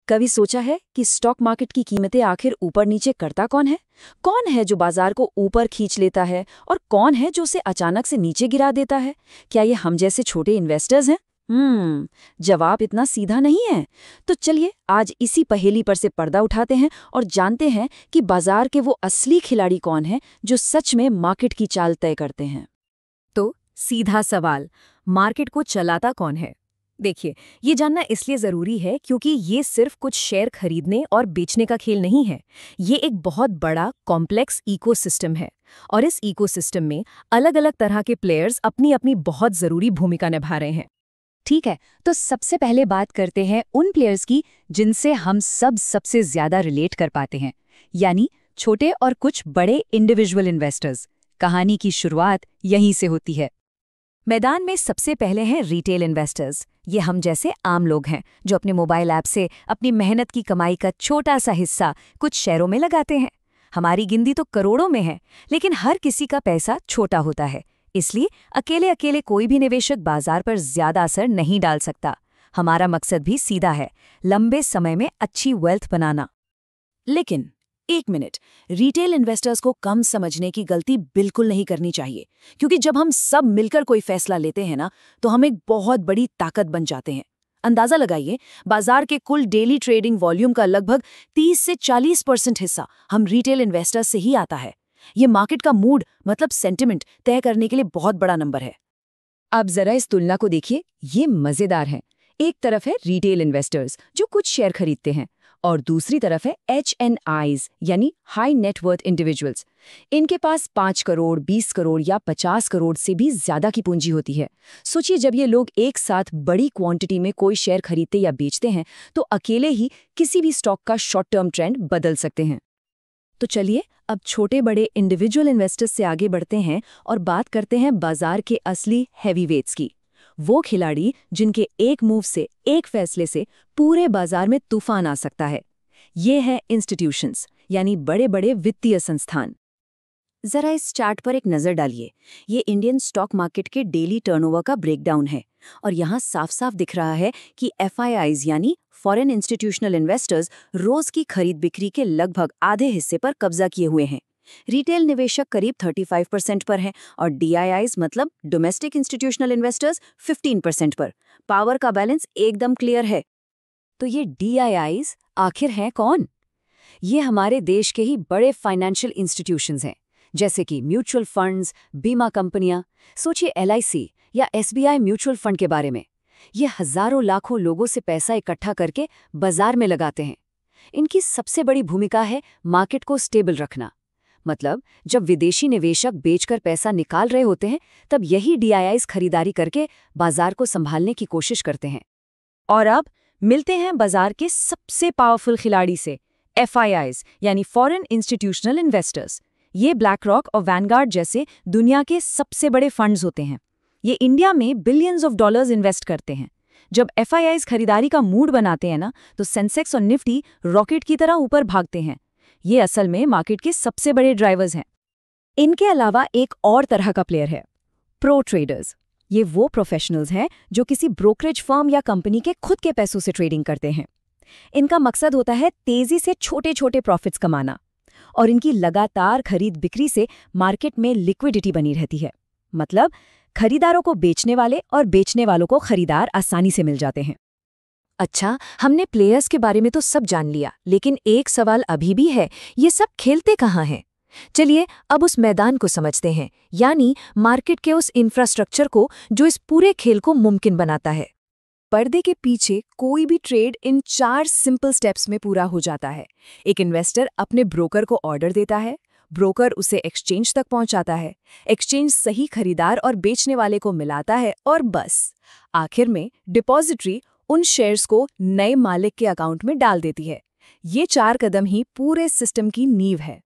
कभी सोचा है कि स्टॉक मार्केट की कीमतें आखिर ऊपर नीचे करता कौन है? कौन है जो बाजार को ऊपर खींच लेता है और कौन है जो उसे अचानक से नीचे गिरा देता है? क्या ये हम जैसे छोटे इन्वेस्टर्स हैं? जवाब इतना सीधा नहीं है। तो चलिए आज इसी पहेली पर से पर्दा उठाते हैं और जानते हैं कि बाजार के वो असली खिलाड़ी कौन हैं जो सच में मार्केट की चाल तय करते हैं। तो सीधा सवाल, मार्केट को चलाता कौन है? देखिए, ये जानना इसलिए ज़रूरी है क्योंकि ये सिर्फ कुछ शेयर खरीदने और बेचने का खेल नहीं है। ये एक बहुत बड़ा कॉम्प्लेक्स इकोसिस्टम है और इस इकोसिस्टम में अलग-अलग तरह के प्लेयर्स अपनी अपनी बहुत ज़रूरी भूमिका निभा रहे हैं। ठीक है, तो सबसे पहले बात करते हैं उन प्लेयर्स की जिनसे हम सब सबसे ज्यादा रिलेट कर पाते हैं, यानी छोटे और कुछ बड़े इंडिविजुअल इन्वेस्टर्स। कहानी की शुरुआत यहीं से होती है। मैदान में सबसे पहले हैं रिटेल इन्वेस्टर्स। ये हम जैसे आम लोग हैं जो अपने मोबाइल ऐप से अपनी मेहनत की कमाई का छोटा सा हिस्सा कुछ शेयरों में लगाते हैं। हमारी गिनती तो करोड़ों में है, लेकिन हर किसी का पैसा छोटा होता है, इसलिए अकेले अकेले कोई भी निवेशक बाजार पर ज्यादा असर नहीं डाल सकता। हमारा मकसद भी सीधा है, लंबे समय में अच्छी वेल्थ बनाना। लेकिन एक मिनट, रिटेल इन्वेस्टर्स को कम समझने की गलती बिल्कुल नहीं करनी चाहिए, क्योंकि जब हम सब मिलकर कोई फैसला लेते हैं ना, तो हम एक बहुत बड़ी ताकत बन जाते हैं। अंदाजा लगाइए, बाजार के कुल डेली ट्रेडिंग वॉल्यूम का लगभग 30 से 40% हिस्सा हम रिटेल इन्वेस्टर्स से ही आता है। ये मार्केट का मूड मतलब सेंटिमेंट तय करने के लिए बहुत बड़ा नंबर है। अब जरा इस तुलना को देखिए, ये मजेदार है। एक तरफ है रिटेल इन्वेस्टर्स जो कुछ शेयर खरीदते हैं और दूसरी तरफ है HNIs यानी हाई नेटवर्थ इंडिविजुअल्स। इनके पास 5 करोड़, 20 करोड़ या 50 करोड़ से भी ज्यादा की पूंजी होती है। सोचिए, जब ये लोग एक साथ बड़ी क्वांटिटी में कोई शेयर खरीदते या बेचते हैं तो अकेले ही किसी भी स्टॉक का शॉर्ट टर्म ट्रेंड बदल सकते हैं। तो चलिए अब छोटे बड़े इंडिविजुअल इन्वेस्टर्स से आगे बढ़ते हैं और बात करते हैं बाजार के असली हैवीवेट्स की। वो खिलाड़ी जिनके एक मूव से, एक फैसले से पूरे बाजार में तूफान आ सकता है। ये है इंस्टीट्यूशंस यानी बड़े बड़े वित्तीय संस्थान। जरा इस चार्ट पर एक नजर डालिए। ये इंडियन स्टॉक मार्केट के डेली टर्नओवर का ब्रेकडाउन है और यहाँ साफ साफ दिख रहा है कि FIIs यानी फॉरेन इंस्टीट्यूशनल इन्वेस्टर्स रोज की खरीद बिक्री के लगभग आधे हिस्से पर कब्जा किए हुए हैं। रिटेल निवेशक करीब 35% पर हैं और DIIs मतलब डोमेस्टिक इंस्टीट्यूशनल इन्वेस्टर्स 15% पर। पावर का बैलेंस एकदम क्लियर है। तो ये DIIs आखिर हैं कौन? ये हमारे देश के ही बड़े फाइनेंशियल इंस्टीट्यूशंस हैं, जैसे कि म्यूचुअल फंड्स, बीमा कंपनियां। सोचिए LIC या SBI म्यूचुअल फंड के बारे में। ये हजारों लाखों लोगों से पैसा इकट्ठा करके बाजार में लगाते हैं। इनकी सबसे बड़ी भूमिका है मार्केट को स्टेबल रखना। मतलब जब विदेशी निवेशक बेचकर पैसा निकाल रहे होते हैं, तब यही DIIs खरीदारी करके बाजार को संभालने की कोशिश करते हैं। और अब मिलते हैं बाजार के सबसे पावरफुल खिलाड़ी से, FIIs यानी फॉरेन इंस्टीट्यूशनल इन्वेस्टर्स। ये ब्लैक रॉक और वैनगार्ड जैसे दुनिया के सबसे बड़े फंड्स होते हैं। ये इंडिया में बिलियंस ऑफ डॉलर्स इन्वेस्ट करते हैं। जब FIIs खरीदारी का मूड बनाते हैं ना, तो सेंसेक्स और निफ्टी रॉकेट की तरह ऊपर भागते हैं। ये असल में मार्केट के सबसे बड़े ड्राइवर्स हैं। इनके अलावा एक और तरह का प्लेयर है, प्रो ट्रेडर्स। ये वो प्रोफेशनल्स हैं जो किसी ब्रोकरेज फर्म या कंपनी के खुद के पैसों से ट्रेडिंग करते हैं। इनका मकसद होता है तेजी से छोटे छोटे प्रॉफिट्स कमाना और इनकी लगातार खरीद बिक्री से मार्केट में लिक्विडिटी बनी रहती है। मतलब खरीदारों को बेचने वाले और बेचने वालों को खरीदार आसानी से मिल जाते हैं। अच्छा, हमने प्लेयर्स के बारे में तो सब जान लिया, लेकिन एक सवाल अभी भी है, ये सब खेलते कहाँ हैं? चलिए अब उस मैदान को समझते हैं, यानी मार्केट के उस इंफ्रास्ट्रक्चर को जो इस पूरे खेल को मुमकिन बनाता है। पर्दे के पीछे कोई भी ट्रेड इन 4 सिंपल स्टेप्स में पूरा हो जाता है। एक इन्वेस्टर अपने ब्रोकर को ऑर्डर देता है, ब्रोकर उसे एक्सचेंज तक पहुंचाता है, एक्सचेंज सही खरीदार और बेचने वाले को मिलाता है और बस आखिर में डिपॉजिटरी उन शेयर्स को नए मालिक के अकाउंट में डाल देती है। ये 4 कदम ही पूरे सिस्टम की नींव है।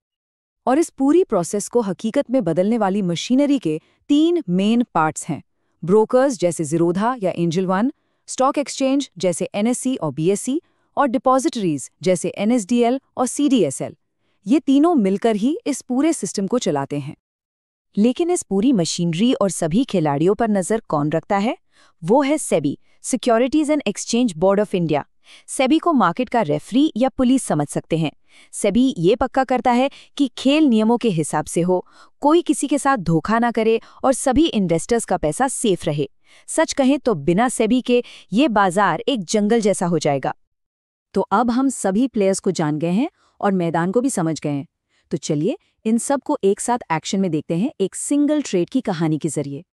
और इस पूरी प्रोसेस को हकीकत में बदलने वाली मशीनरी के 3 मेन पार्ट्स हैं। ब्रोकर्स जैसे ज़ीरोधा या एंजल वन, स्टॉक एक्सचेंज जैसे NSE और BSE और डिपॉजिटरीज जैसे NSDL और CDSL। ये तीनों मिलकर ही इस पूरे सिस्टम को चलाते हैं। लेकिन इस पूरी मशीनरी और सभी खिलाड़ियों पर नजर कौन रखता है? वो है SEBI, securities and exchange board of India. SEBI को मार्केट का रेफरी या पुलिस समझ सकते हैं। सेबी ये पक्का करता है कि खेल नियमों के हिसाब से हो, कोई किसी के साथ धोखा ना करे और सभी इन्वेस्टर्स का पैसा सेफ रहे। सच कहें तो बिना सेबी के ये बाजार एक जंगल जैसा हो जाएगा। तो अब हम सभी प्लेयर्स को जान गए हैं और मैदान को भी समझ गए हैं। तो चलिए इन सब को एक साथ एक्शन में देखते हैं, एक सिंगल ट्रेड की कहानी के जरिए।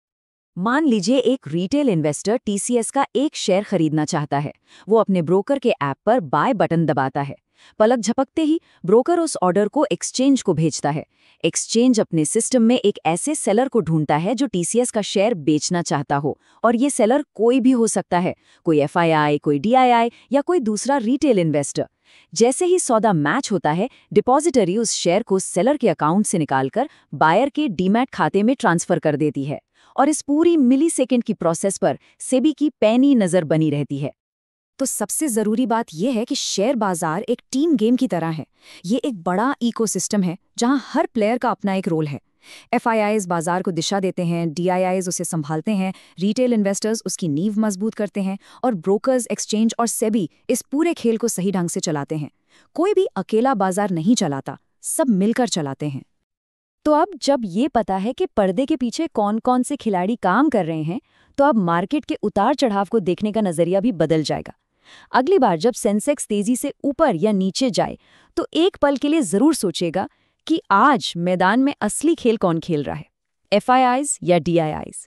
मान लीजिए एक रिटेल इन्वेस्टर टीसीएस का एक शेयर खरीदना चाहता है। वो अपने ब्रोकर के ऐप पर बाय बटन दबाता है। पलक झपकते ही ब्रोकर उस ऑर्डर को एक्सचेंज को भेजता है। एक्सचेंज अपने सिस्टम में एक ऐसे सेलर को ढूंढता है जो टीसीएस का शेयर बेचना चाहता हो, और ये सेलर कोई भी हो सकता है, कोई एफआईआई, कोई डीआईआई या कोई दूसरा रिटेल इन्वेस्टर। जैसे ही सौदा मैच होता है, डिपॉजिटरी उस शेयर को सेलर के अकाउंट से निकालकर बायर के डीमैट खाते में ट्रांसफर कर देती है, और इस पूरी मिलीसेकंड की प्रोसेस पर सेबी की पैनी नजर बनी रहती है। तो सबसे जरूरी बात यह है कि शेयर बाजार एक टीम गेम की तरह है। ये एक बड़ा इकोसिस्टम है जहां हर प्लेयर का अपना एक रोल है। एफआईआईज बाजार को दिशा देते हैं, डीआईआईज उसे संभालते हैं, रिटेल इन्वेस्टर्स उसकी नींव मजबूत करते हैं, और ब्रोकर्स, एक्सचेंज और सेबी इस पूरे खेल को सही ढंग से चलाते हैं। कोई भी अकेला बाजार नहीं चलाता, सब मिलकर चलाते हैं। तो अब जब ये पता है कि पर्दे के पीछे कौन कौन से खिलाड़ी काम कर रहे हैं, तो अब मार्केट के उतार चढ़ाव को देखने का नजरिया भी बदल जाएगा। अगली बार जब सेंसेक्स तेजी से ऊपर या नीचे जाए, तो एक पल के लिए जरूर सोचेगा कि आज मैदान में असली खेल कौन खेल रहा है, एफआईआईज या डीआईआईज।